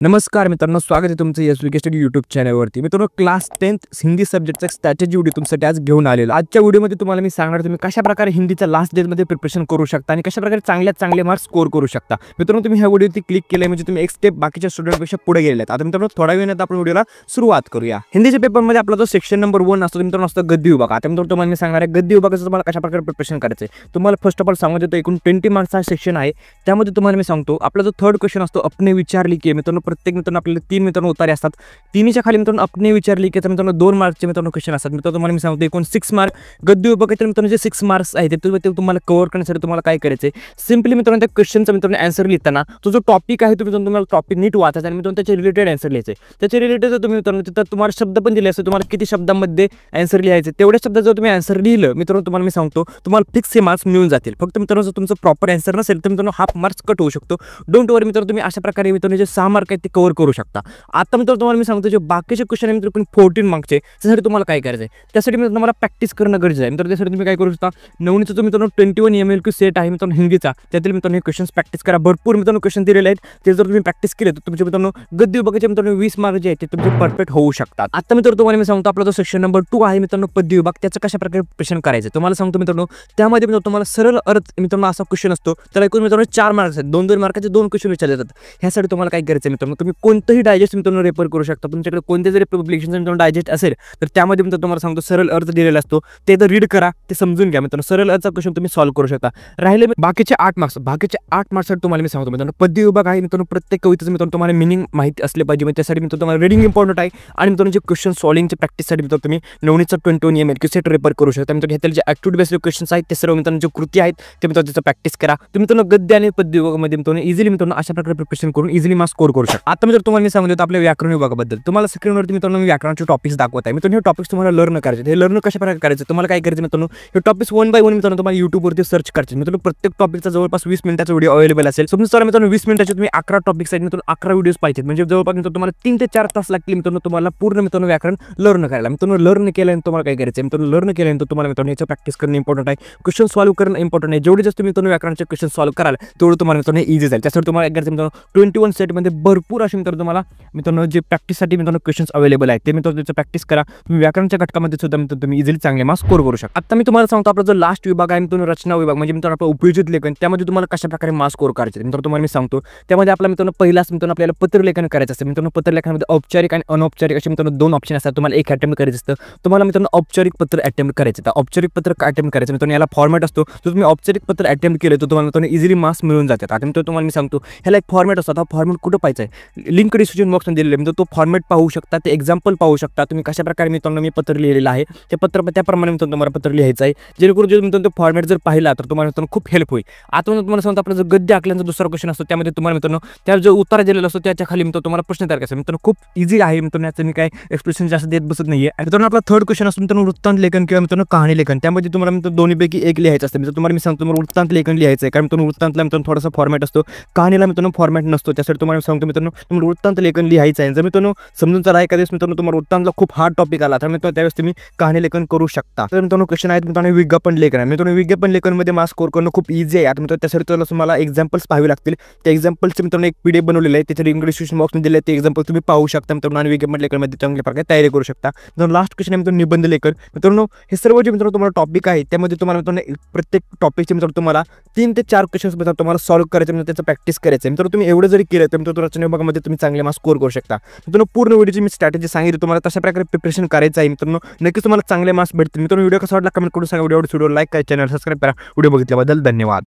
नमस्कार मित्रांनो, स्वागत आहे तुमचं SSC स्टडी यूट्यूब चॅनलवरती। मित्रांनो, क्लास 10th हिंदी सब्जेक्टचा स्ट्रॅटेजी व्हिडिओ तुमच्यासाठी आज घेऊन आलेलो। आजच्या व्हिडिओमध्ये तुम्हाला मी सांगणार तुम्ही कशाप्रकारे हिंदीचा लास्ट डेमध्ये प्रिपरेशन करू शकता आणि कशाप्रकारे चांगले मार्क्स स्कोर करू शकता। मित्रांनो, तुम्ही ह्या व्हिडिओवरती क्लिक केले म्हणजे तुम्ही एक स्टेप बाकीच्या स्टुडंटपेक्षा पुढे गेलेले आहेत। आता मित्रांनो, थोडा वेळाने आपण व्हिडिओला सुरुवात करूया। हिंदीच्या पेपरमध्ये आपला जो सेक्शन नंबर 1 असतो मित्रांनो असतो गद्य विभाग। आता मित्रांनो तुम्हाला मी सांगणार आहे गद्य विभागाचं तुम्हाला कशाप्रकारे प्रिपरेशन करायचं आहे। तुम्हाला फर्स्ट ऑफ ऑल सांगू देतो, एकूण 20 मार्क्सचा सेक्शन आहे। त्यामध्ये तुम्हाला मी सांगतो आपला जो थर्ड क्वेश्चन असतो अपने विचार लिखिए। मित्रांनो, प्रत्येक मित्रांनो आपल्याला 3 मित्रांनो उत्तरे असतात। तिन्हीच्या खाली मित्रांनो अपने विचार लिखिए तर मित्रांनो 2 मार्क्सचे मित्रांनो क्वेश्चन असतात। मित्रांनो तुम्हाला मी सांगतो एकूण 6 मार्क गद्य विभागाचे मित्रांनो जे 6 मार्क्स आहेत ते तुम्हाला कव्हर करण्यासाठी तुम्हाला काय करायचे, सिंपली मित्रांनो त्या क्वेश्चनचा मित्रांनो आन्सर लिहिताना तो जो टॉपिक आहे तुम्हाला टॉपिक नीट वाचायचा आणि मित्रांनो त्याचे रिलेटेड आन्सर लिहायचे। त्याचे रिलेटेड तुम्ही मित्रांनो तिथं तुम्हाला शब्द पण दिले असते, तुम्हाला किती शब्दांमध्ये आन्सर लिहायचे तेवढ्या शब्दात जर तुम्ही आन्सर लिहिलं मित्रांनो तुम्हाला मी सांगतो तुम्हाला फिक्स हे मार्क्स मिळून जातील। फक्त मित्रांनो जर तुमचं प्रॉपर आन्सर नसेल तर मित्रांनो हाफ मार्क्स कट होऊ शकतो। डोंट वरी मित्रांनो, तुम्ही अशा प्रकारे मित्रांनो जे 6 मार्क आहेत ते कव्हर करू शकता। आता मित्रांनो तुम्हाला मी सांगतो जे बाकीचे क्वेश्चन आहे मित्रांनो 14 मार्क्सचे त्यासाठी तुम्हाला काय करायचं आहे, त्यासाठी मित्रांनो तुम्हाला प्रॅक्टिस करणं गरजेचं आहे। मित्रांनो त्यासाठी तुम्ही काय करू शकता, नवनीचा जो मित्रांनो 21 MLQ सेट आहे मित्रांनो हिंदीचा, त्यातील मित्रांनो हे क्वेश्चन्स प्रॅक्टिस करा। भरपूर मित्रांनो क्वेश्चन दिलेले आहेत, ते जर तुम्ही प्रॅक्टिस केले तर तुमचे मित्रांनो गद्य विभागाचे मित्रांनो 20 मार्क जे आहेत ते तुमचे परफेक्ट होऊ शकतात। आता मित्रांनो तुम्हाला मी सांगतो आपला जो सेक्शन नंबर 2 आहे मित्रांनो पद्य विभाग, त्याचं कशा प्रकारे प्रिपरेशन करायचं तुम्हाला सांगतो। मित्रांनो त्यामध्ये मित्रांनो तुम्हाला सरळ अर्थ मित्रांनो असा क्वेश्चन असतो, त्याला एकूण मित्रांनो 4 मार्क्स आहेत, 2-2 मार्काचे 2 क्वेश्चन विचारले जातात। ह्यासाठी तुम्हाला काय करायचं मित्रांनो, तुम्ही कोणतंही डायजेस्ट मित्रांनो रेफर करू शकता। तुमच्याकडे कोणते जरी पब्लिकेशन मित्रांनो डायजेस्ट असेल तर त्यामध्ये मित्रांनो तुम्हाला सांगतो सरळ अर्थ दिलेला असतो, ते तर रीड करा, ते समजून घ्या मित्रांनो। सरळ अर्थचा क्वेश्चन तुम्ही सॉल्व्ह करू शकता। राहिले बाकीचे 8 मार्क्स, बाकीचे 8 मार्क्ससाठी तुम्हाला मी सांगतो मित्रांनो पद्य विभाग आहे मित्रांनो, प्रत्येक कवितेचं मित्रांनो तुम्हाला मिनिंग माहिती असले पाहिजे, म्हणजे त्यासाठी मित्रांनो तुम्हाला रीडिंग इम्पॉर्टंट आहे आणि मित्रांनो जे क्वेश्चन सॉल्विंगच्या प्रॅक्टिससाठी मित्रांनो तुम्ही नवनीचा 21 MLQ सेट रेफर करू शकता। मित्रांनो ह्यातील जे ॲक्टिव्हिटी बेस्ड क्वेश्चन्स आहेत ते सर्व मित्रांनो जे कृती आहेत ते मित्रांनो त्याचं प्रॅक्टिस करा। तुम्ही मित्रांनो गद्य आणि पद्य विभागामध्ये मित्रांनो इझिली मित्रांनो अशा प्रकारे प्रिपरेशन करून इझिली मार्क्स स्कोर करू शकता। आता मित्रांनो तुम्हाला मी सांगतो आपल्या व्याकरण विभागाबद्दल, तुम्हाला स्क्रीनवरती मित्रांनो मी व्याकरणाचे टॉपिक्स दाखवत आहे। मित्रांनो हे टॉपिक्स तुम्हाला लर्न करायचे, हे लर्न कशा प्रकारे करायचं तुम्हाला काय करायचं मित्रांनो, हे टॉपिक्स 1 बाय 1 मित्रांनो तुम्हाला YouTubeवरती सर्च करायचे। मित्रांनो प्रत्येक टॉपिकचा जवळपास 20 मिनिटाचा व्हिडिओ अवेलेबल असेल। समजा मित्रांनो 20 मिनिटाचे तुम्ही 11 टॉपिक्स आहेत मित्रांनो 11 व्हिडिओज पाहिजेत, म्हणजे जवळपास मित्रांनो तुम्हाला 3 ते 4 तास लागतील मित्रांनो तुम्हाला पूर्ण मित्रांनो व्याकरण लर्न करायला। मित्रांनो लर्न केल्यानंतर तुम्हाला काय करायचं मित्रांनो, लर्न केल्यानंतर तुम्हाला मित्रांनो याचं प्रॅक्टिस करणं इम्पॉर्टंट आहे, क्वेश्चन सॉल्व्ह करणं इम्पॉर्टंट आहे। जेवढे जास्त मित्रांनो व्याकरणाचे क्वेश्चन सॉल्व्ह कराल तेवढं तुम्हाला मित्रांनो इझी जाईल। त्यासाठी तुम्हाला काय करायचं मित्रांनो 21 सेटमध्ये भरपूर असे मित्रांनो तुम्हाला मित्रांनो जे प्रॅक्टिससाठी मित्रांनो क्वेश्चन्स अवेलेबल आहेत ते मित्रांनो त्याचं प्रॅक्टिस करा। तुम्ही व्याकरणच्या घटकामध्ये सुद्धा मित्रांनो तुम्ही इझिली चांगले मार्क्स स्कोर करू शकता। आता मी तुम्हाला सांगतो आपला जो लास्ट विभाग आहे मित्रांनो रचना विभाग, म्हणजे मित्रांनो आपला उपयोजित लेखन, त्यामध्ये तुम्हाला कशा प्रकारे मार्क्स स्कोर करायचे मित्रांनो तुम्हाला मी सांगतो। त्यामध्ये आपला मित्रांनो पहिलाच मित्रांनो आपल्याला पत्रलेखन करायचं असतं। मित्रांनो पत्रलेखनामध्ये औपचारिक आणि अनौपचारिक असे मित्रांनो 2 ऑप्शन असतात। तुम्हाला एक अटेम्प्ट करायचं असतं, तुम्हाला मित्रांनो औपचारिक पत्र अटेम्प्ट करायचं। तर औपचारिक पत्र अटेम्प्ट करायचं मित्रांनो याला फॉर्मॅट असतो, जो तुम्ही औपचारिक पत्र अटेम्प्ट केलं तर तुम्हाला मित्रांनो इझिली मार्क्स मिळून जातात। आता मित्रांनो तुम्हाला मी सांगतो ह्याला एक फॉर्मॅट असतो, हा फॉर्मॅट कुठं पाहायचा आहे, लिंक डिस्क्रिप्शन बॉक्समध्ये दिलेलं आहे मित्रांनो, तो फॉर्मॅट पाहू शकता, ते एक्झाम्पल पाहू शकता तुम्ही कशा प्रकारे मित्रांनो मी पत्र लिहिलेलं आहे, ते पत्र त्याप्रमाणे मित्रांनो तुम्हाला पत्र लिहायचं आहे, जेणेकरून जे मित्रांनो फॉर्मॅट जर पाहिला तर तुम्हाला मित्रांनो खूप हेल्प होईल। आता तुम्हाला सांगतो आपला जो गद्य आकलनचा दुसरा क्वेश्चन असतो, त्यामध्ये तुम्हाला मित्रांनो त्या जो उत्तर दिलेला असतो त्याच्या खाली मित्रांनो तुम्हाला प्रश्न तयार करायचा। मित्रांनो खूप इझी आहे मित्रांनो, याचं मी काय एक्सप्रेशन जास्त देत बसत नाहीये। आणि मित्रांनो आपला थर्ड क्वेश्चन असतो मित्रांनो वृत्तांत लेखन किंवा मित्रांनो कहाणी लेखन, त्यामध्ये तुम्हाला मित्रांनो दोन्हीपैकी एक लिहायचं असतं। मित्रांनो तुम्हाला मी सांगतो तुम्हाला वृत्तांत लेखन लिहायचं आहे, कारण मित्रांनो वृत्तांतला मित्रांनो थोडासा फॉर्मॅट असतो, कहाणीला मित्रांनो फॉर्मॅट नसतो। त्यासाठी तुम्हाला सांगतो मित्रांनो तुम्हाला वृत्तांत लेखन लिहायचं आहे। जर मित्रांनो समजून चला एखाद्या दिवस मित्रांनो तुम्हाला वृत्तांतला खूप हार्ड टॉपिक आला तर मित्रांनो त्यावेळेस तुम्ही कहाणी लेखन करू शकता। तर मित्रांनो क्वेश्चन आहेत मित्रांनो विज्ञापन लेखन आहे। मित्रांनो विज्ञापन लेखनमध्ये मार्क्स स्कोर करणं खूप इझी आहे। आता मित्रांनो त्यासाठी तुम्हाला एक्झाम्पल्स पाहावे लागतील, त्या एक्झाम्पल्सचे मित्रांनो एक PDF बनवलेलं आहे, त्याचे लिंक डिस्क्रिप्शन बॉक्समध्ये दिले, ते एक्झाम्पल तुम्ही पाहू शकता मित्रांनो आणि विज्ञापन लेखनमध्ये चांगल्या प्रकारे तयारी करू शकता। मित्रांनो लास्ट क्वेश्चन आहे मित्रांनो निबंध लेखन। मित्रांनो हे सर्व जे मित्रांनो तुम्हाला टॉपिक आहे त्यामध्ये तुम्हाला मित्रांनो प्रत्येक टॉपिकचे मित्रांनो तुम्हाला 3 ते 4 क्वेश्चन्स मित्रांनो तुम्हाला सॉल्व्ह करायचे, म्हणजे त्याचं प्रॅक्टिस करायचं। मित्रांनो तुम्ही एवढं जरी केलं तर मित्रांनो रचना विभागामध्ये तुम्ही चांगले मार्क्स स्कोर करू शकता। मित्रांनो पूर्ण व्हिडिओची मी स्ट्रॅटेजी सांगितली तुम्हाला तशा प्रकारे प्रिपरेशन करायचं आहे मित्रांनो, नक्कीच तुम्हाला चांगले मार्क्स भेटतील। मित्रांनो व्हिडिओ कसा वाटला कमेंट करून सांगा, व्हिडिओ लाईक करा, चॅनल सबस्क्राइब करा। व्हिडिओ बघितल्याबद्दल धन्यवाद।